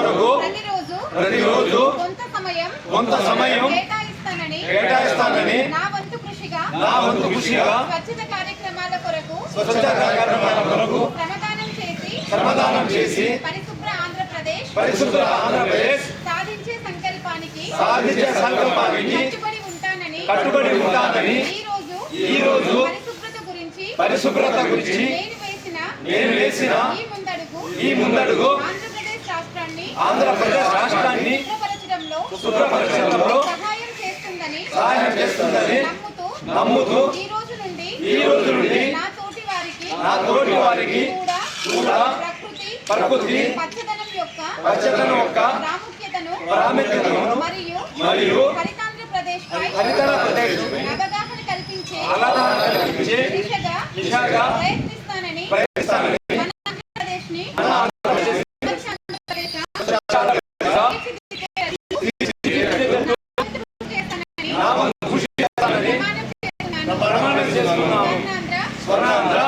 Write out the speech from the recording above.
వరకు ప్రతిరోజు కొంత సమయం కేటాయిస్తానని నా వంతు కృషిగా స్వచ్ఛత కార్యక్రమాల కొరకు శ్రమదానం చేసి పరిశుభ్ర ఆంధ్రప్రదేశ్ సాధించే సంకల్పానికి కట్టుబడి ఉంటానని ఈ రోజు పరిశుభ్రత గురించి నేను వేసిన ఈ ముందడుగు ఆంధ్రప్రదేశ్ రాష్ట్రాన్ని శుభ్రపరచడంలో సహాయం చేస్తుందని నమ్ముతూ ఈ రోజు నుండి నా తోటి వారికి కూడా ప్రకృతి పచ్చదనం యొక్క ప్రాముఖ్యతను మరియు హరితాంధ్రప్రదేశ్ అవగాహన కల్పించే దిశగా ప్రయత్నిస్తానని స్వర్ణాంధ్ర